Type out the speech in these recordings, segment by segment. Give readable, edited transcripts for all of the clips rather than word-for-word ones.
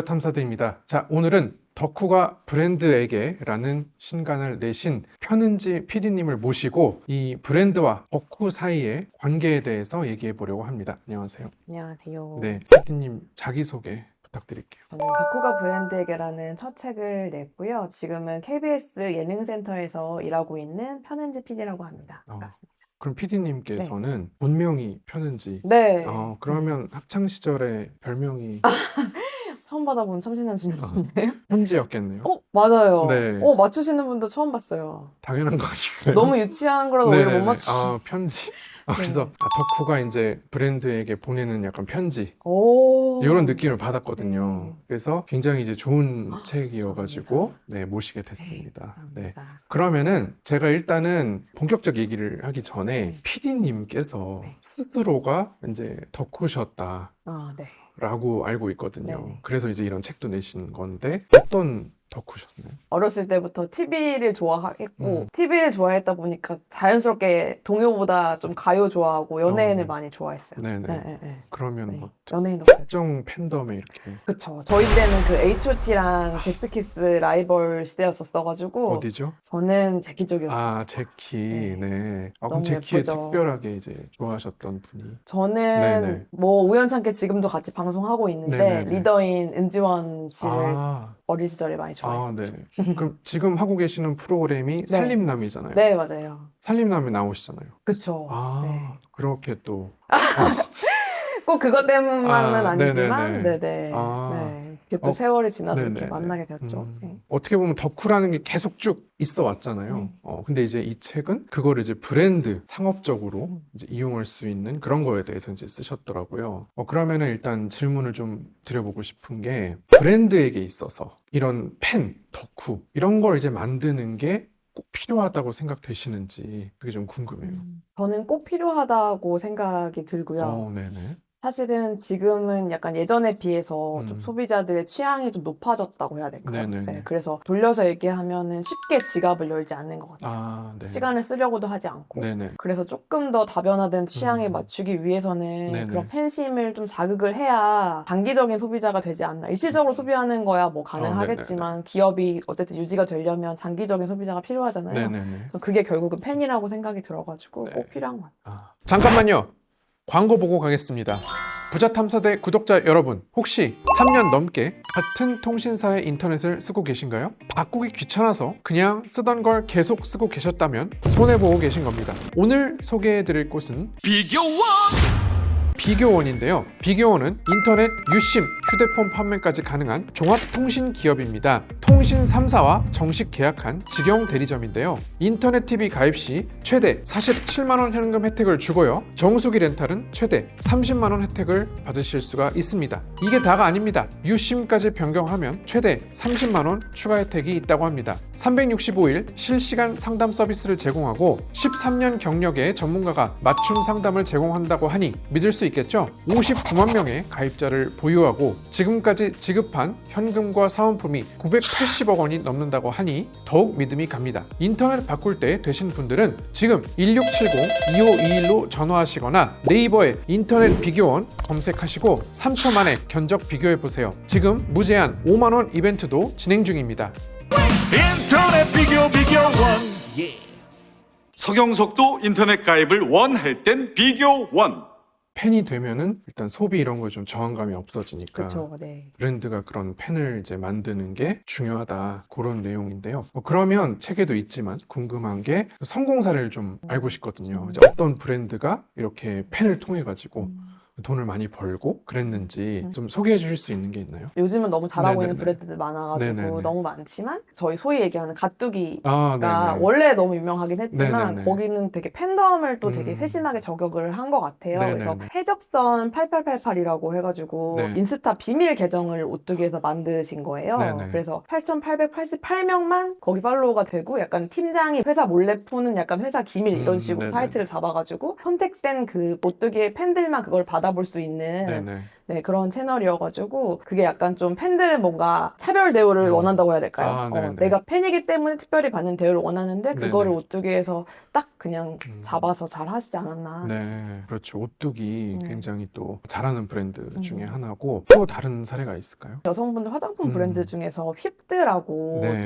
부자탐사대입니다. 자, 오늘은 덕후가 브랜드에게라는 신간을 내신 편은지 PD님을 모시고 이 브랜드와 덕후 사이의 관계에 대해서 얘기해 보려고 합니다. 안녕하세요. 안녕하세요. 네, PD님 자기소개 부탁드릴게요. 저는 덕후가 브랜드에게라는 첫 책을 냈고요. 지금은 KBS 예능센터에서 일하고 있는 편은지 PD라고 합니다. 반갑습니다. 그럼 PD님께서는 본명이 편은지. 네. 그러면 학창 시절에 별명이 처음 받아본 참신한 질문인데요. 편지였겠네요. 맞아요. 네. 맞추시는 분도 처음 봤어요. 당연한 거 아닌가요? 너무 유치한 거라서 오히려 못 맞추시. 편지. 그래서 네. 덕후가 이제 브랜드에게 보내는 약간 편지 오. 이런 느낌을 받았거든요. 네. 그래서 굉장히 이제 좋은 책이어가지고 감사합니다. 모시게 됐습니다. 네. 감사합니다. 그러면은 제가 일단은 본격적 얘기를 하기 전에 네. PD님께서 네. 스스로가 이제 덕후셨다. 네. 라고 알고 있거든요. 네네. 그래서 이제 이런 책도 내신 건데 어떤 덕후셨나요? 어렸을 때부터 TV를 좋아했고, 음. TV를 좋아했다 보니까 자연스럽게 동요보다 좀 가요 좋아하고 연예인을 네. 많이 좋아했어요. 네네. 네. 그러면 네. 뭐 연예인도 그랬죠. 특정 팬덤에 이렇게 그쵸. 저희 때는 그 H.O.T.랑 잭스키스 라이벌 시대였었어가지고, 어디죠? 저는 제키 쪽이었어요. 제키. 네. 네. 그럼 너무 제키에 예쁘죠. 특별하게 이제 좋아하셨던 분이. 저는 네네. 뭐 우연찮게 지금도 같이 방송하고 있는데, 네네네. 리더인 은지원 씨를 아, 어린 시절에 많이 좋아했어요. 네. 그럼 지금 하고 계시는 프로그램이 네. 살림남이잖아요. 네, 맞아요. 살림남에 나오시잖아요. 그쵸. 네. 그렇게 또. 꼭 그것 때문만은 아니지만, 네네네. 네네. 네. 이렇게 또 어, 세월이 지나서 이렇게 네네네. 만나게 됐죠. 네. 어떻게 보면 덕후라는 게 계속 쭉 있어 왔잖아요. 근데 이제 이 책은 그거를 이제 브랜드, 상업적으로 이제 이용할 수 있는 그런 거에 대해서 이제 쓰셨더라고요. 그러면은 일단 질문을 좀 드려보고 싶은 게 브랜드에게 있어서 이런 팬, 덕후 이런 걸 이제 만드는 게 꼭 필요하다고 생각되시는지 그게 좀 궁금해요. 저는 꼭 필요하다고 생각이 들고요. 네네. 사실은 지금은 약간 예전에 비해서 좀 음. 소비자들의 취향이 좀 높아졌다고 해야 될까요? 네네네. 네, 그래서 돌려서 얘기하면은 쉽게 지갑을 열지 않는 것 같아요. 네. 시간을 쓰려고도 하지 않고. 네네. 그래서 조금 더 다변화된 취향에 맞추기 위해서는 네네. 그런 팬심을 좀 자극을 해야 장기적인 소비자가 되지 않나. 일시적으로 소비하는 거야 뭐 가능하겠지만 기업이 어쨌든 유지가 되려면 장기적인 소비자가 필요하잖아요. 네네네. 그래서 그게 결국은 팬이라고 생각이 들어가지고 네. 꼭 필요한 것 같아요. 잠깐만요. 광고 보고 가겠습니다. 부자탐사대 구독자 여러분, 혹시 3년 넘게 같은 통신사의 인터넷을 쓰고 계신가요? 바꾸기 귀찮아서 그냥 쓰던 걸 계속 쓰고 계셨다면 손해보고 계신 겁니다. 오늘 소개해드릴 곳은 비교원인데요. 비교원은 인터넷, 유심, 휴대폰 판매까지 가능한 종합통신 기업입니다. 통신 3사와 정식 계약한 직영 대리점인데요. 인터넷 TV 가입 시 최대 47만원 현금 혜택을 주고요. 정수기 렌탈은 최대 30만원 혜택을 받으실 수가 있습니다. 이게 다가 아닙니다. 유심까지 변경하면 최대 30만원 추가 혜택이 있다고 합니다. 365일 실시간 상담 서비스를 제공하고 13년 경력의 전문가가 맞춤 상담을 제공한다고 하니 믿을 수 있겠죠? 59만 명의 가입자를 보유하고 지금까지 지급한 현금과 사은품이 980억 원이 넘는다고 하니 더욱 믿음이 갑니다. 인터넷 바꿀 때 되신 분들은 지금 1670-2521로 전화하시거나 네이버에 인터넷 비교원 검색하시고 3초 만에 견적 비교해보세요. 지금 무제한 5만 원 이벤트도 진행 중입니다. 인터넷 비교원. 서경석도 인터넷 가입을 원할 땐 비교원. 팬이 되면은 일단 소비 이런 거에 좀 저항감이 없어지니까 그렇죠. 네. 브랜드가 그런 팬을 이제 만드는 게 중요하다 그런 내용인데요. 그러면 책에도 있지만 궁금한 게 성공 사례를 좀 알고 싶거든요. 이제 어떤 브랜드가 이렇게 팬을 통해 가지고 돈을 많이 벌고 그랬는지 좀 소개해 주실 수 있는 게 있나요? 요즘은 너무 잘하고 네네네. 있는 브랜드들 많아가지고 네네네. 너무 많지만 저희 소위 얘기하는 가뚜기가 네네. 원래 너무 유명하긴 했지만 네네네. 거기는 되게 팬덤을 또 되게 음. 세심하게 저격을 한 것 같아요. 네네네. 그래서 해적선 8888이라고 해가지고 네. 인스타 비밀 계정을 오뚜기에서 만드신 거예요. 네네. 그래서 8,888명만 거기 팔로우가 되고 약간 팀장이 회사 몰래 푸는 약간 회사 기밀 이런 식으로 네네네. 타이틀을 잡아가지고 선택된 그 오뚜기의 팬들만 그걸 받아볼 수 있는 네네. 네, 그런 채널이어가지고 그게 약간 좀 팬들 뭔가 차별 대우를 원한다고 해야 될까요? 네네. 내가 팬이기 때문에 특별히 받는 대우를 원하는데 그거를 네네. 오뚜기에서 딱 그냥 잡아서 잘 하시지 않았나. 네, 그렇죠. 오뚜기 네. 굉장히 또 잘하는 브랜드 중에 음. 하나고 또 다른 사례가 있을까요? 여성분들 화장품 음. 브랜드 중에서 휩드라고 네.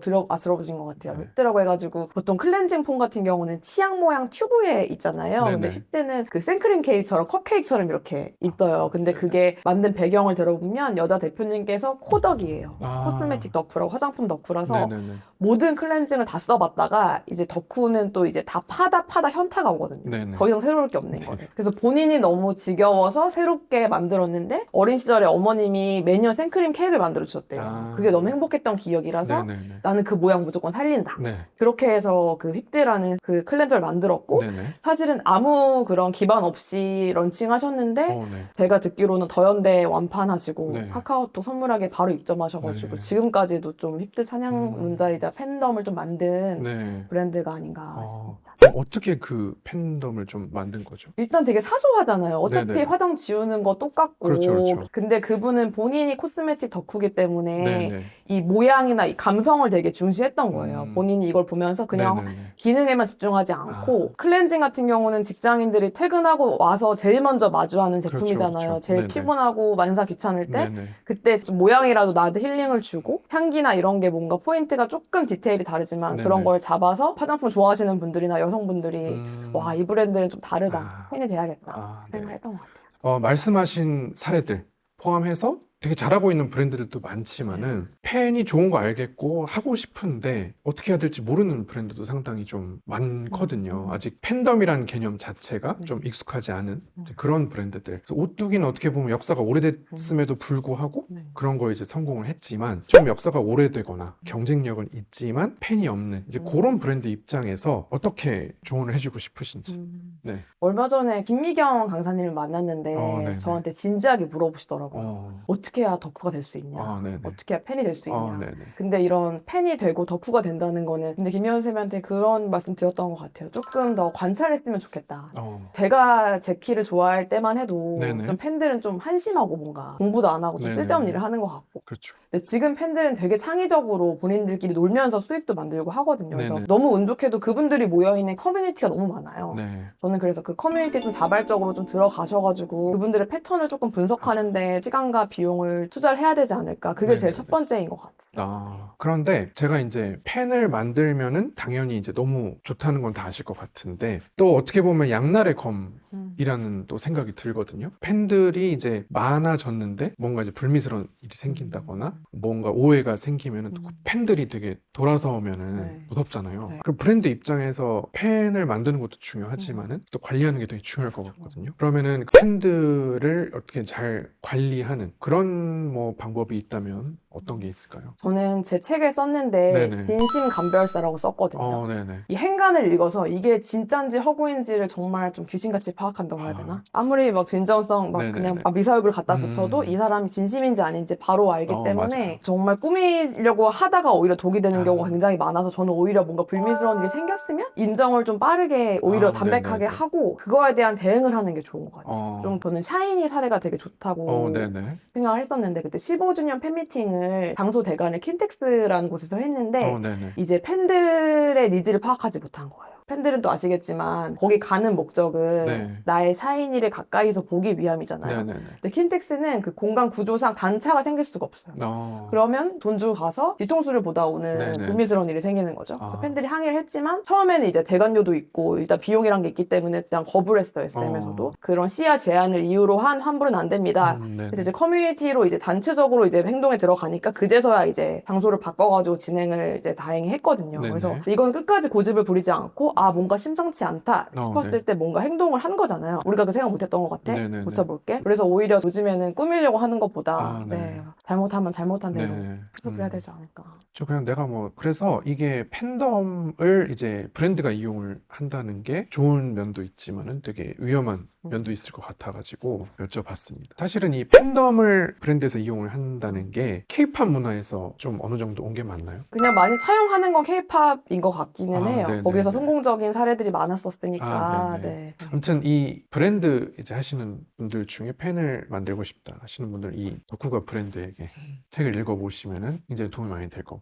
들어보신 것 같아요. 네. 휩드라고 해가지고 보통 클렌징 폼 같은 경우는 치약 모양 튜브에 있잖아요. 네네. 근데 휩드는 그 생크림 케이크처럼 컵케이크처럼 이렇게 있어요. 근데 그게 만든 배경을 들어보면 여자 대표님께서 코덕이에요. 아. 코스메틱 덕후라고 화장품 덕후라서 네네네. 모든 클렌징을 다 써봤다가 이제 덕후는 또 이제 다 파다 현타가 오거든요. 네네. 더 이상 새로울 게 없는 네. 거예요. 그래서 본인이 너무 지겨워서 새롭게 만들었는데 어린 시절에 어머님이 매년 생크림 케이크를 만들어 주셨대요. 아. 그게 너무 행복했던 기억이라서 네네네. 나는 그 모양 무조건 살린다. 네. 그렇게 해서 그 휩드라는 그 클렌저를 만들었고 네네. 사실은 아무 그런 기반 없이 런칭하셨는데 네. 제가 듣기로는 더현대 완판하시고 네. 카카오톡 선물하게 바로 입점하셔가지고 네. 지금까지도 좀 휩드 찬양론자이자 팬덤을 좀 만든 네. 브랜드가 아닌가 싶습니다. 어떻게 그 팬덤을 좀 만든 거죠? 일단 되게 사소하잖아요. 어차피 네네. 화장 지우는 거 똑같고. 그렇죠, 그렇죠. 근데 그분은 본인이 코스메틱 덕후기 때문에 네네. 이 모양이나 이 감성을 되게 중시했던 거예요. 본인이 본인이 이걸 보면서 그냥 네네네. 기능에만 집중하지 않고 클렌징 같은 경우는 직장인들이 퇴근하고 와서 제일 먼저 마주하는 제품이잖아요. 그렇죠, 그렇죠. 제일 네네. 피곤하고 만사 귀찮을 때 네네. 그때 좀 모양이라도 나한테 힐링을 주고 향기나 이런 게 뭔가 포인트가 조금 디테일이 다르지만 네네. 그런 걸 잡아서 화장품 좋아하시는 분들이나 여성분들이 와, 이 브랜드는 좀 다르다. 아. 팬이 돼야겠다. 네. 생각했던 것 같아요. 말씀하신 사례들 포함해서 되게 잘하고 있는 브랜드들도 많지만은 팬이 좋은 거 알겠고 하고 싶은데 어떻게 해야 될지 모르는 브랜드도 상당히 좀 많거든요. 아직 팬덤이라는 개념 자체가 좀 익숙하지 않은 이제 그런 브랜드들. 그래서 오뚜기는 어떻게 보면 역사가 오래됐음에도 불구하고 그런 거에 이제 성공을 했지만 좀 역사가 오래되거나 경쟁력은 있지만 팬이 없는 이제 그런 브랜드 입장에서 어떻게 조언을 해주고 싶으신지. 네. 얼마 전에 김미경 강사님을 만났는데 네네. 저한테 진지하게 물어보시더라고요. 어떻게 해야 덕후가 될 수 있냐? 네네. 어떻게 해야 팬이 될 수 있냐? 네네. 근데 이런 팬이 되고 덕후가 된다는 거는 근데 김미경 선생님한테 그런 말씀 드렸던 것 같아요. 조금 더 관찰했으면 좋겠다. 제가 제키를 좋아할 때만 해도 네네. 좀 팬들은 좀 한심하고 뭔가 공부도 안 하고 좀 네네. 쓸데없는 일을 하는 것 같고 그렇죠. 근데 지금 팬들은 되게 창의적으로 본인들끼리 놀면서 수익도 만들고 하거든요. 그래서 네네. 너무 운 좋게도 그분들이 모여있는 커뮤니티가 너무 많아요. 네. 저는 그래서 그 커뮤니티 좀 자발적으로 좀 들어가셔가지고 그분들의 패턴을 조금 분석하는데 시간과 비용을 투자를 해야 되지 않을까. 그게 제일 네네네. 첫 번째인 것 같아요. 그런데 제가 이제 팬을 만들면은 당연히 이제 너무 좋다는 건 다 아실 것 같은데 또 어떻게 보면 양날의 검이라는 또 생각이 들거든요. 팬들이 이제 많아졌는데 뭔가 이제 불미스러운 일이 생긴다거나 뭔가 오해가 생기면은 또 팬들이 되게 돌아서면은 네. 무섭잖아요. 네. 그럼 브랜드 입장에서 팬을 만드는 것도 중요하지만은 또 관리하는 게 되게 중요할 것 같거든요. 그러면은 팬들을 어떻게 잘 관리하는 그런 뭐 방법이 있다면 어떤 게 있을까요? 저는 제 책에 썼는데 네네. 진심감별사라고 썼거든요. 네네. 이 행간을 읽어서 이게 진짠지 허구인지를 정말 좀 귀신같이 파악한다고 해야 되나? 아무리 막 진정성 막 네네네. 그냥 미사역을 갖다 붙어도 이 사람이 진심인지 아닌지 바로 알기 때문에 맞아요. 정말 꾸미려고 하다가 오히려 독이 되는 아. 경우가 굉장히 많아서 저는 오히려 뭔가 불미스러운 일이 생겼으면 인정을 좀 빠르게 오히려 담백하게 네네네. 하고 그거에 대한 대응을 하는 게 좋은 것 같아요. 어. 좀 저는 샤이니 사례가 되게 좋다고 네네. 생각을 했었는데 그때 15주년 팬미팅을 장소 대관을 킨텍스라는 곳에서 했는데 네네. 이제 팬들의 니즈를 파악하지 못한 거예요. 팬들은 또 아시겠지만 거기 가는 목적은 네. 나의 샤이니를 가까이서 보기 위함이잖아요. 네네네. 근데 킨텍스는 그 공간 구조상 단차가 생길 수가 없어요. 그러면 돈 주고 가서 뒤통수를 보다 오는 네네. 불미스러운 일이 생기는 거죠. 팬들이 항의를 했지만 처음에는 이제 대관료도 있고 일단 비용이란 게 있기 때문에 그냥 거부를 했어요. SM에서도. 그런 시야 제한을 이유로 한 환불은 안 됩니다. 네네. 근데 이제 커뮤니티로 이제 단체적으로 이제 행동에 들어가니까 그제서야 이제 장소를 바꿔가지고 진행을 이제 다행히 했거든요. 네네. 그래서 이건 끝까지 고집을 부리지 않고 뭔가 심상치 않다 싶었을 네. 때 뭔가 행동을 한 거잖아요. 우리가 그 생각 못했던 것 같아. 네네네. 고쳐볼게. 그래서 오히려 요즘에는 꾸미려고 하는 것보다 네. 잘못하면 잘못한 대로 네. 수습을 해야 되지 않을까. 그냥 내가 그래서 이게 팬덤을 이제 브랜드가 이용을 한다는 게 좋은 면도 있지만은 되게 위험한 면도 있을 것 같아가지고 여쭤봤습니다. 사실은 이 팬덤을 브랜드에서 이용을 한다는 게 케이팝 문화에서 좀 어느 정도 온 게 맞나요? 그냥 많이 차용하는 건 케이팝인 것 같기는 해요. 네네네. 거기서 성공적인 사례들이 많았었으니까. 네네. 네. 아무튼 이 브랜드 이제 하시는 분들 중에 팬을 만들고 싶다 하시는 분들 이 덕후가 브랜드에게 책을 읽어보시면은 굉장히 도움이 많이 될 것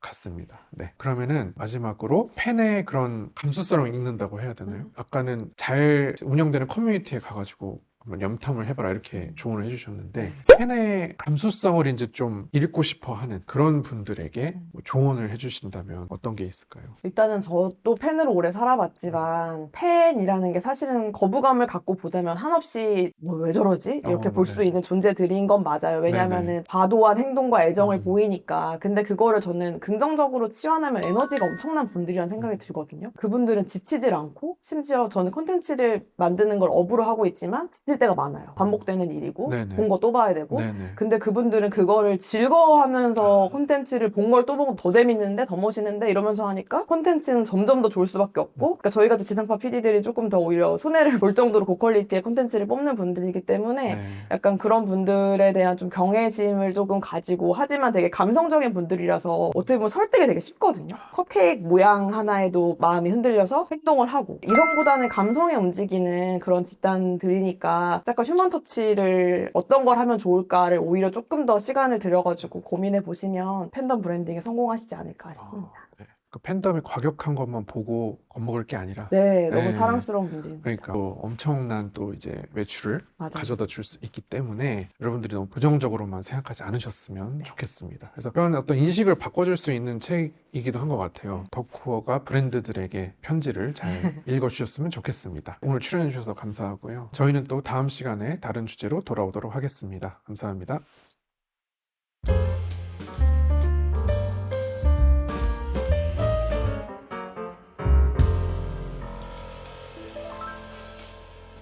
같습니다. 네. 그러면은 마지막으로 팬의 그런 감수성을 읽는다고 해야 되나요? 아까는 잘 운영되는 커뮤니티에 가가지고 한번 염탐을 해봐라 이렇게 조언을 해주셨는데 팬의 감수성을 이제 좀 읽고 싶어 하는 그런 분들에게 뭐 조언을 해주신다면 어떤 게 있을까요? 일단은 저도 팬으로 오래 살아봤지만 팬이라는 게 사실은 거부감을 갖고 보자면 한없이 뭐 왜 저러지? 이렇게 볼 수 네. 있는 존재들인 건 맞아요. 왜냐면은 네네. 과도한 행동과 애정을 음. 보이니까. 근데 그거를 저는 긍정적으로 치환하면 에너지가 엄청난 분들이라는 생각이 들거든요. 그분들은 지치질 않고 심지어 저는 콘텐츠를 만드는 걸 업으로 하고 있지만 지칠 때가 많아요. 반복되는 일이고 네네. 본 거 또 봐야 되고 네네. 근데 그분들은 그거를 즐거워하면서 콘텐츠를 본 걸 또 보면 더 재밌는데 더 멋있는데 이러면서 하니까 콘텐츠는 점점 더 좋을 수밖에 없고 그러니까 저희 같은 지상파 PD들이 조금 더 오히려 손해를 볼 정도로 고퀄리티의 콘텐츠를 뽑는 분들이기 때문에 네. 약간 그런 분들에 대한 좀 경외심을 조금 가지고 하지만 되게 감성적인 분들이라서 어떻게 보면 설득이 되게 쉽거든요. 컵케이크 모양 하나에도 마음이 흔들려서 행동을 하고 이성보다는 감성에 움직이는 그런 집단들이니까 약간 휴먼 터치를 어떤 걸 하면 좋을까를 오히려 조금 더 시간을 들여가지고 고민해 보시면 팬덤 브랜딩에 성공하시지 않을까 싶습니다. 네. 그 팬덤이 과격한 것만 보고 겁먹을 게 아니라 네, 너무 네. 사랑스러운 분들입니다. 그러니까 또 엄청난 또 이제 매출을 맞아요. 가져다 줄 수 있기 때문에 여러분들이 너무 부정적으로만 생각하지 않으셨으면 좋겠습니다. 그래서 그런 어떤 인식을 바꿔줄 수 있는 책이기도 한 것 같아요. 덕후어가 브랜드들에게 편지를 잘 읽어주셨으면 좋겠습니다. 오늘 출연해 주셔서 감사하고요. 저희는 또 다음 시간에 다른 주제로 돌아오도록 하겠습니다. 감사합니다.